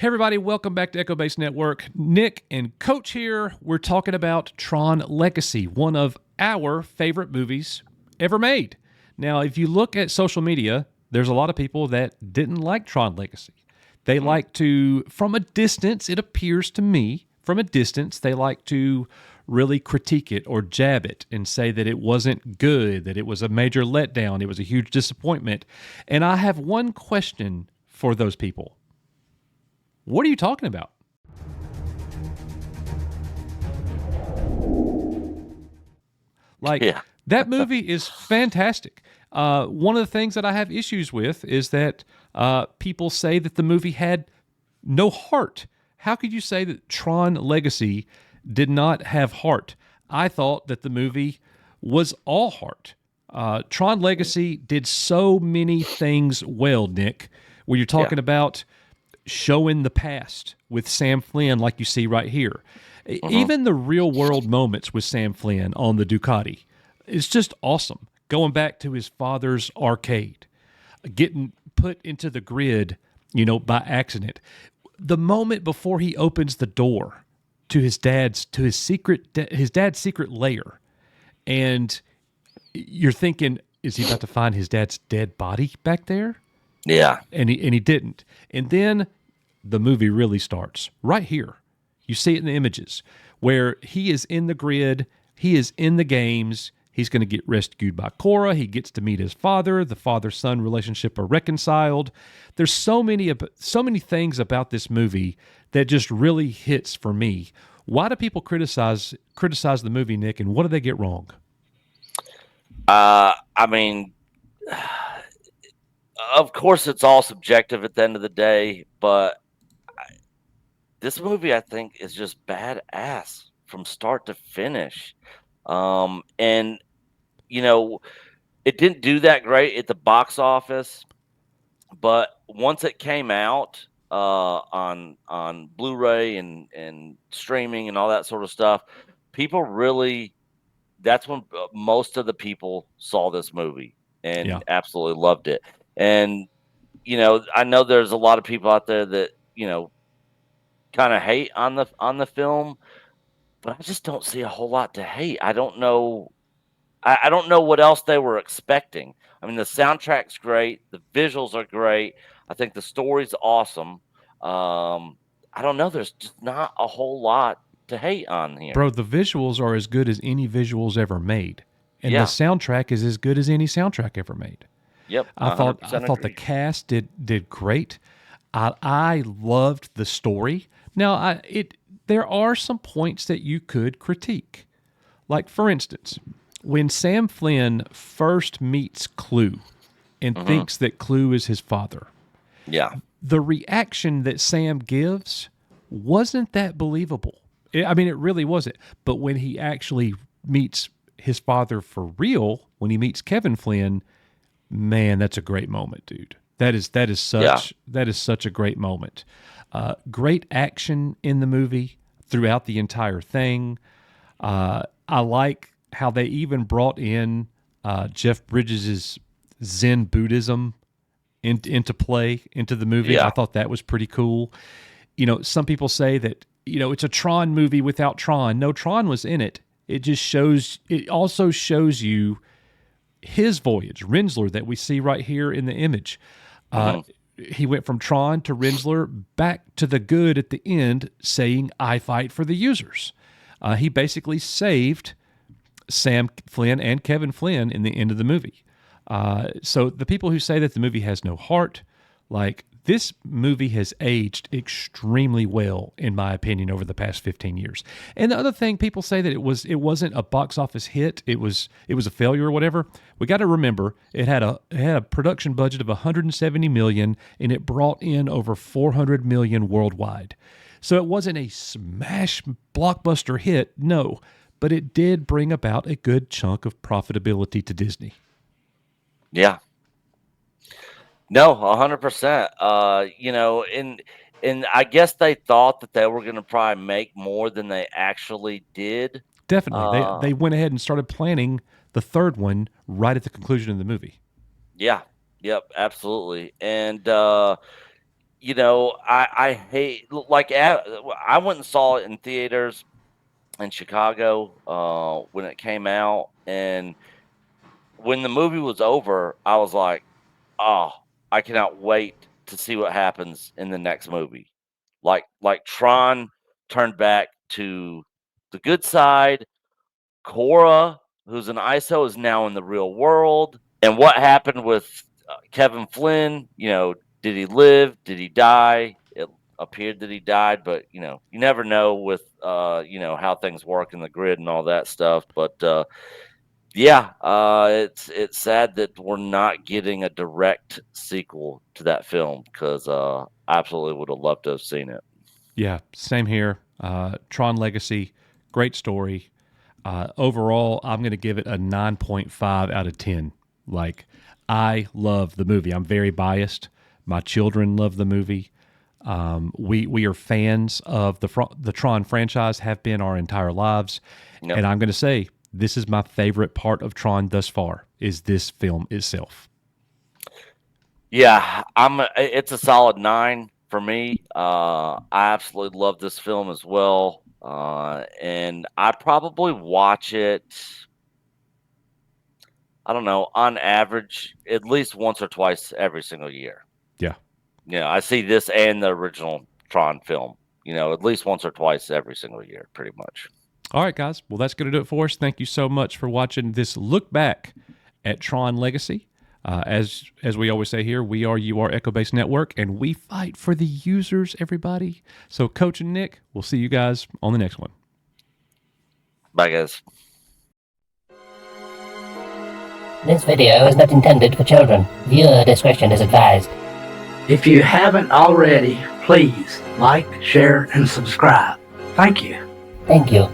Hey everybody, welcome back to Echo Base Network. Nick and Coach here. We're talking about Tron Legacy, one of our favorite movies ever made. Now, if you look at social media, there's a lot of people that didn't like Tron Legacy. They like to, from a distance, it appears to me, from a distance, they like to really critique it or jab it and say that it wasn't good, that it was a major letdown, it was a huge disappointment. And I have one question for those people. What are you talking about? That movie is fantastic. One of the things that I have issues with is that people say that the movie had no heart. How could you say that Tron Legacy did not have heart? I thought that the movie was all heart. Tron Legacy did so many things well, Nick, where you're talking about showing the past with Sam Flynn like you see right here. Even the real world moments with Sam Flynn on the Ducati is just awesome. Going back to his father's arcade, getting put into the grid, by accident. The moment before he opens the door to his dad's secret lair, and you're thinking, is he about to find his dad's dead body back there? Yeah. And he didn't. And then the movie really starts right here. You see it in the images where he is in the grid, he is in the games, he's going to get rescued by Cora, he gets to meet his father, the father-son relationship are reconciled. There's so many things about this movie that just really hits for me. Why do people criticize the movie, Nick, and what do they get wrong? Of course, it's all subjective at the end of the day, but this movie, I think, is just badass from start to finish. And, it didn't do that great at the box office, but once it came out on Blu-ray and streaming and all that sort of stuff, that's when most of the people saw this movie and absolutely loved it. And, I know there's a lot of people out there that, kind of hate on the film, but I just don't see a whole lot to hate. I don't know. I don't know what else they were expecting. I mean, the soundtrack's great. The visuals are great. I think the story's awesome. I don't know. There's just not a whole lot to hate on here. Bro, the visuals are as good as any visuals ever made. And the soundtrack is as good as any soundtrack ever made. Yep. I thought the cast did great. I loved the story. Now, there are some points that you could critique. Like, for instance, when Sam Flynn first meets Clue and thinks that Clue is his father, the reaction that Sam gives wasn't that believable. I mean, it really wasn't. But when he actually meets his father for real, when he meets Kevin Flynn, man, that's a great moment, dude. That is such a great moment. Great action in the movie throughout the entire thing. I like how they even brought in Jeff Bridges' Zen Buddhism into play, into the movie. I thought that was pretty cool. Some people say that, it's a Tron movie without Tron. No, Tron was in it. It also shows you his voyage, Rensler, that we see right here in the image. He went from Tron to Rensler back to the good at the end, saying, I fight for the users. He basically saved Sam Flynn and Kevin Flynn in the end of the movie. So the people who say that the movie has no heart, this movie has aged extremely well, in my opinion, over the past 15 years. And the other thing, people say that it wasn't a box office hit, it was a failure or whatever. We got to remember it had a production budget of $170 million, and it brought in over $400 million worldwide. So it wasn't a smash blockbuster hit, no, but it did bring about a good chunk of profitability to Disney. Yeah. No, 100%. And I guess they thought that they were going to probably make more than they actually did. Definitely. They went ahead and started planning the third one right at the conclusion of the movie. Yeah. Yep. Absolutely. And I hate, like, I went and saw it in theaters in Chicago when it came out, and when the movie was over, I was like, oh, I cannot wait to see what happens in the next movie. Like Tron turned back to the good side. Cora, who's an ISO, is now in the real world. And what happened with Kevin Flynn? Did he live? Did he die? It appeared that he died, but you never know with how things work in the grid and all that stuff. But yeah, it's sad that we're not getting a direct sequel to that film because I absolutely would have loved to have seen it. Yeah, same here. Tron Legacy, great story. Overall, I'm going to give it a 9.5 out of 10. Like, I love the movie. I'm very biased. My children love the movie. We are fans of the Tron franchise, have been our entire lives. Yep. And I'm going to say this is my favorite part of Tron thus far, is this film itself. Yeah, it's a solid 9 for me. I absolutely love this film as well. And I probably watch it, I don't know, on average, at least once or twice every single year. Yeah. I see this and the original Tron film, at least once or twice every single year, pretty much. All right, guys. Well, that's going to do it for us. Thank you so much for watching this look back at Tron Legacy. As we always say here, we are Echo Base Network, and we fight for the users, everybody. So, Coach and Nick, we'll see you guys on the next one. Bye, guys. This video is not intended for children. Viewer discretion is advised. If you haven't already, please like, share, and subscribe. Thank you. Thank you.